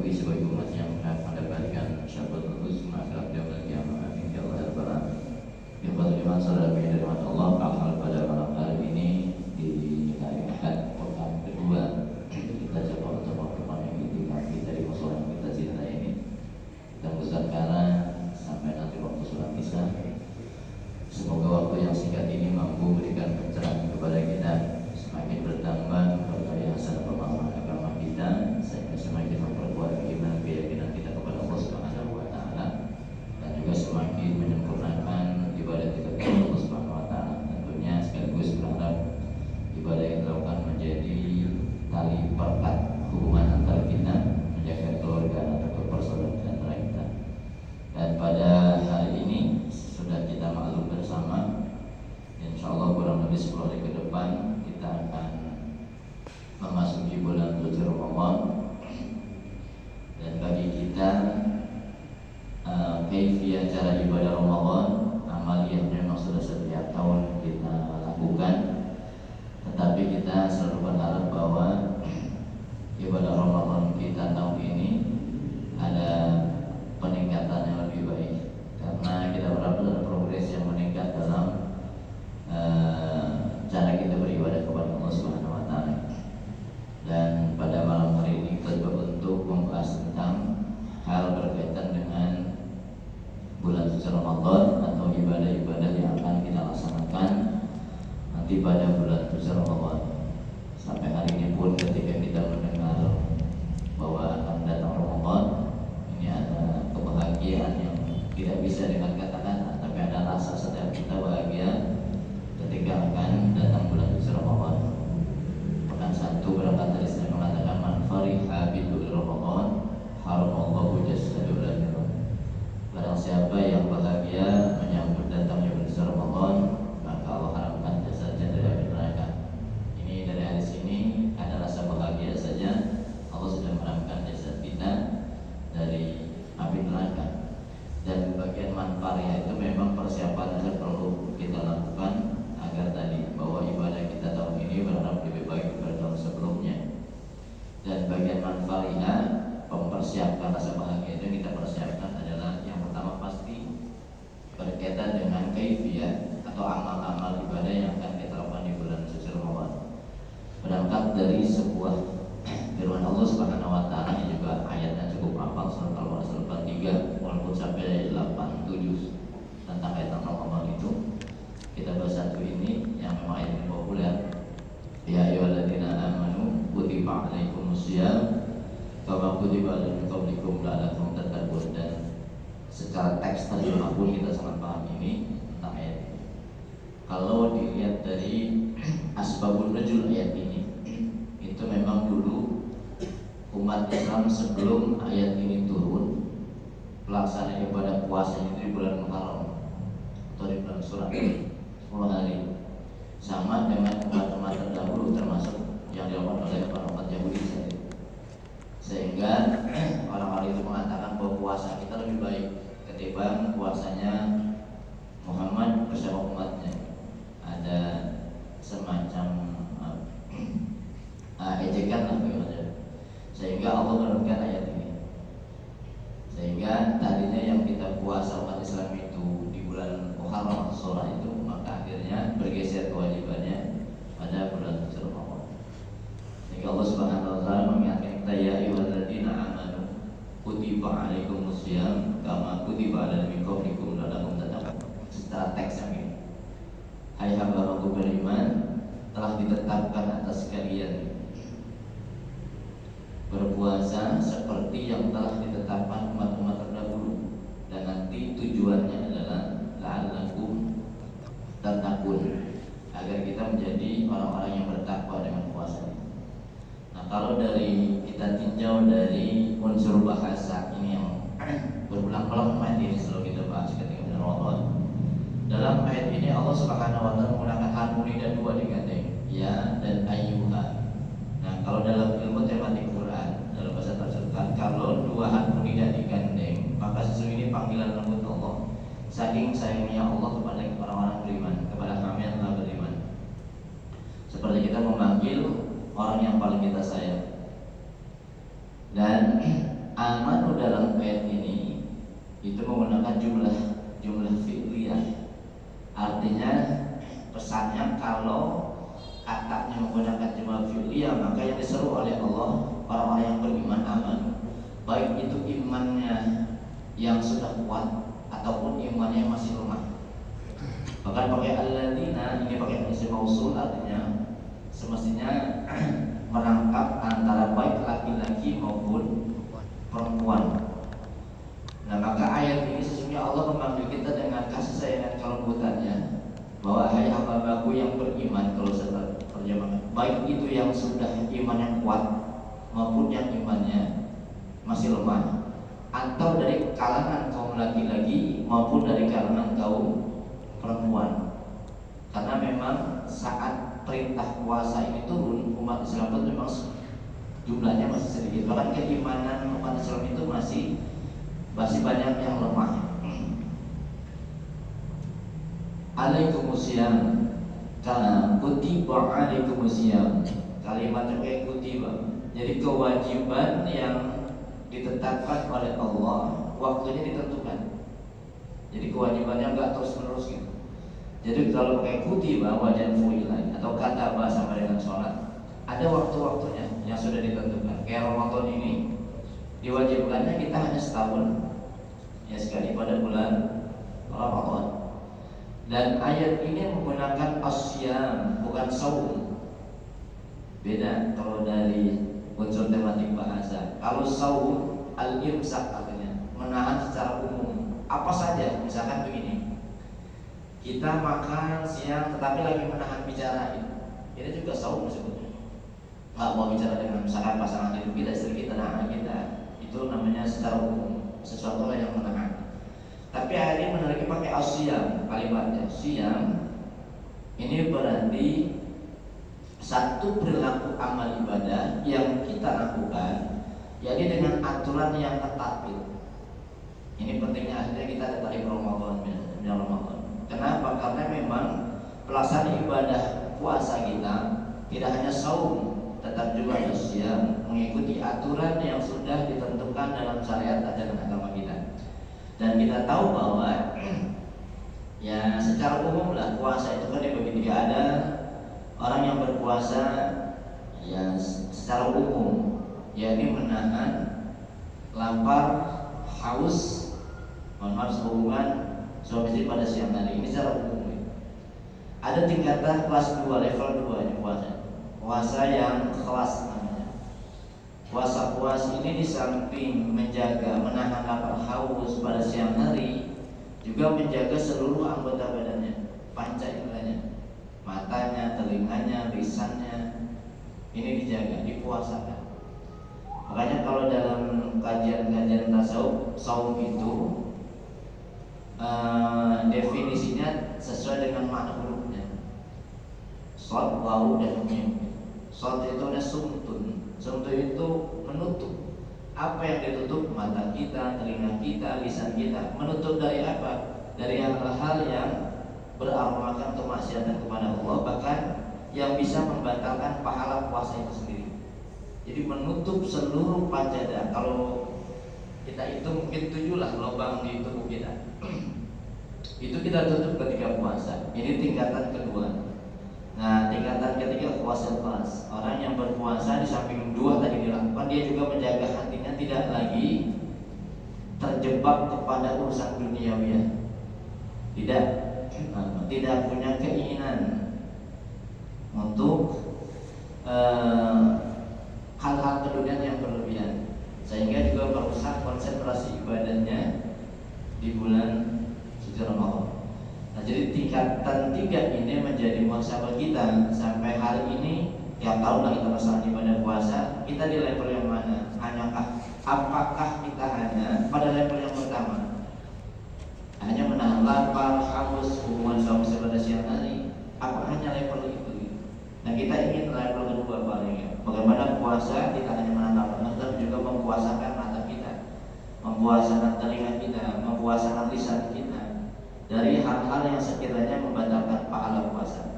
Nabi sebagai umat yang mendapatkan syafaat husna kelak yaumil qiyamah. Amin ya Allah rabbal alamin. Ya Fadliman saudara dari Allah, amal pada malam hari ini di hari Ahad pekan kedua kita coba untuk melakukan yang kita di musola yang kita cinta ini. Dan karena sampai nanti waktu sholat isya, semoga waktu yang singkat ini mampu memberikan pencerahan kepada kita, semakin bertambah berkaya hasanah pemahaman agama kita, sehingga semakin memperkuat iman keyakinan kita kepada Allah Subhanahu wa taala, dan juga semakin menyempurnakan ibadah kita kepada Allah Subhanahu wa taala. Tentunya sekaligus berharap ibadah yang dilakukan menjadi tali perekat hubungan antara kita, menjaga keluarga atau persaudaraan antara kita. Dan pada hari ini sudah kita maklum bersama, insyaallah kurang lebih 10 hari ke depan kita akan memasuki bulan suci Ramadan. Dan bagi kita kaifiyah cara ibadah Ramadan, amal yang memang sudah setiap tahun kita lakukan, tetapi kita selalu berharap bahwa ibadah Ramadan kita tahun ini ada peningkatan yang lebih baik, karena kita berharap ada progres yang meningkat dalam cara kita beribadah kepada Allah Subhanahu wa taala. Dan pada malam hari ini kita coba untuk membahas tentang hal berkaitan dengan bulan suci Ramadan atau ibadah-ibadah yang akan kita laksanakan nanti pada bulan suci Ramadan. Sampai hari ini pun ketika kita mendengar bahwa akan datang Ramadan, ini ada kebahagiaan yang tidak bisa dengan kata-kata, tapi ada rasa setiap kita bahagia ketika akan datang bulan suci Ramadan. Pekan 1 berangkat dari saya mengatakan man fariha bidul Ramadan haramallahu jasadahu lahu. Barang siapa yang bahagia menyambut datangnya bulan suci Ramadan, maka Allah haramkan jasadnya dari api neraka. Ini dari hadis ini ada rasa bahagia saja Allah sudah mengharamkan jasad kita dari api neraka. Dan bagian manfaatnya itu memang persiapan yang perlu kita lakukan agar tadi bahwa ibadah kita tahun ini berharap lebih baik daripada tahun sebelumnya. Dan bagian manfaatnya mempersiapkan rasa bahagia itu kita persiapkan adalah yang pertama pasti berkaitan dengan kaifiyah atau amal-amal ibadah yang akan kita lakukan di bulan suci Ramadan. Berangkat dari sebuah firman Allah Subhanahu wa taala yang juga ayatnya cukup hafal, surat Al-Baqarah 3 walaupun sampai 8-7 tentang ayat Ramadan itu. Kita bahas satu ini yang memang ayat yang populer. Ya ayyuhalladzina amanu kutiba alaikumusiyam kama kutiba alal qablikum la'allakum tattaqun. Dan secara teks terjemah pun kita sangat paham ini tentang ayat ini. Kalau dilihat dari asbabun nuzul ayat ini, itu memang dulu umat Islam sebelum ayat ini turun, pelaksanaan ibadah puasa itu di bulan Muharram atau di bulan Surat 10 hari, sama dengan umat-umat terdahulu termasuk yang dilakukan oleh umat Yahudi saat itu. Sehingga orang-orang itu mengatakan bahwa puasa kita lebih baik ketimbang puasanya Muhammad bersama umatnya. Ada semacam ejekan lah bagaimana. Sehingga Allah menurunkan ayat ini. Sehingga tadinya yang kita puasa umat Islam itu di bulan Muharram surah itu, maka akhirnya bergeser kewajibannya pada bulan suci Ramadan. Sehingga Allah Subhanahu wa taala mengingatkan kita, ya ayyuhalladzina amanu kutiba alaikumusiyam kama kutiba alal ladzina min qablikum la'allakum tattaqun. Secara teks yang ini, hai hamba-hambaku beriman, telah ditetapkan atas kalian berpuasa seperti yang telah ditetapkan umat-umat terdahulu, dan nanti tujuannya adalah la'allakum tattaqun, agar kita menjadi orang-orang yang bertakwa dengan puasa. Nah, kalau dari kita tinjau dari unsur bahasa ini yang berulang-ulang ayat ini selalu kita bahas ketika bulan Ramadan. Dalam ayat ini Allah Subhanahu wa taala menggunakan harmoni dan dua digandeng, ya dan ayyuha. Nah, kalau dalam ilmu tematik Quran, dalam bahasa terjemah, kalau dua harmoni tidak digandeng, maka sesungguhnya panggilan lembut Allah. Saking sayangnya Allah kepada orang-orang beriman, kepada kami yang telah beriman. Seperti kita memanggil orang yang paling kita sayang. Dan ayat ini itu menggunakan jumlah fi'liyah. Artinya pesannya kalau katanya menggunakan jumlah fi'liyah, maka yang diseru oleh Allah orang-orang yang beriman aman, baik itu imannya yang sudah kuat ataupun imannya yang masih lemah. Bahkan pakai alladzina ini pakai isim mausul, artinya semestinya merangkap antara baik laki-laki maupun perempuan. Nah, maka ayat ini sesungguhnya Allah memanggil kita dengan kasih sayang dan kelembutannya, bahwa hai hamba-hambaku yang beriman, kalau saya terjemahkan, baik itu yang sudah iman yang kuat maupun yang imannya masih lemah, atau dari kalangan kaum laki-laki maupun dari kalangan kaum perempuan. Karena memang saat perintah puasa ini turun, umat Islam itu memang jumlahnya masih sedikit. Bahkan keimanan umat Islam itu masih banyak yang lemah. Alaikumusiyam, karena kutiba alaikumusiyam, kalimat kayak kutiba, jadi kewajiban yang ditetapkan oleh Allah, waktunya ditentukan. Jadi kewajibannya enggak terus-menerus gitu. Jadi kalau pakai kutiba wajan fu'ilai atau kata bahasa dengan sholat, ada waktu-waktunya yang sudah ditentukan. Kayak Ramadan ini diwajibkannya kita hanya setahun, ya sekali pada bulan Ramadan. Dan ayat ini menggunakan asyam, bukan saum. Beda kalau dari unsur tematik bahasa. Kalau saum al-imsak artinya menahan secara umum apa saja. Misalkan begini, kita makan siang tetapi lagi menahan bicara, ini juga saum sebetulnya. Nggak mau bicara dengan misalkan pasangan hidup kita, istri kita, anak kita, itu namanya secara umum sesuatu yang menahan. Tapi ayat ini menarik pakai asyam, kalimatnya siam. Ini berarti satu perilaku amal ibadah yang kita lakukan, yakni dengan aturan yang ketat. Ini pentingnya akhirnya kita ada tarikh Ramadan. Kenapa? Karena memang pelaksanaan ibadah puasa kita tidak hanya saum, tetap juga siam, mengikuti aturan yang sudah ditentukan dalam syariat ajaran agama kita. Dan kita tahu bahwa ya secara umum lah puasa itu kan dibagi tiga. Ada orang yang berpuasa ya secara umum, yakni menahan lapar, haus, hubungan suami istri pada siang hari. Ini secara umum. Ada tingkatan kelas 2, level 2 ini puasa yang kelas namanya. Puasa ini di samping menjaga menahan lapar haus pada siang hari, juga menjaga seluruh anggota badannya, panca inderanya, matanya, telinganya, lisannya, ini dijaga, dipuasakan. Makanya kalau dalam kajian-kajian tasawuf, saum itu definisinya sesuai dengan makna hurufnya. Shad, wawu, dan mim. Shad itu ada sumtun. Sumtun itu menutup. Apa yang ditutup? Mata kita, telinga kita, lisan kita. Menutup dari apa? Dari hal-hal yang beraromakan kemaksiatan kepada Allah, bahkan yang bisa membatalkan pahala puasa itu sendiri. Jadi menutup seluruh panjada. Kalau kita hitung mungkin 7 lah lubang di tubuh kita. Itu kita tutup ketika puasa. Ini tingkatan kedua. Nah, tingkatan ketiga puasa kelas. Orang yang berpuasa di samping 2 tadi dilakukan, dia juga menjaga hatinya tidak lagi terjebak kepada urusan duniawi. Tidak punya keinginan untuk hal-hal keduniaan yang berlebihan, sehingga juga merusak konsentrasi ibadahnya di bulan suci Ramadan. Nah, jadi tingkatan 3 ini menjadi muhasabah kita sampai hari ini. Tiap tahun lah kita melaksanakan ibadah puasa, kita di level yang mana? Apakah kita hanya pada level yang pertama, hanya menahan lapar, haus, hubungan suami istri pada siang hari? Apa hanya level itu? Nah, kita ingin level kedua paling. Bagaimana puasa kita hanya menahan lapar, tapi juga mempuasakan mata kita, mempuasakan telinga kita, mempuasakan lisan kita dari hal-hal yang sekiranya membatalkan pahala puasa.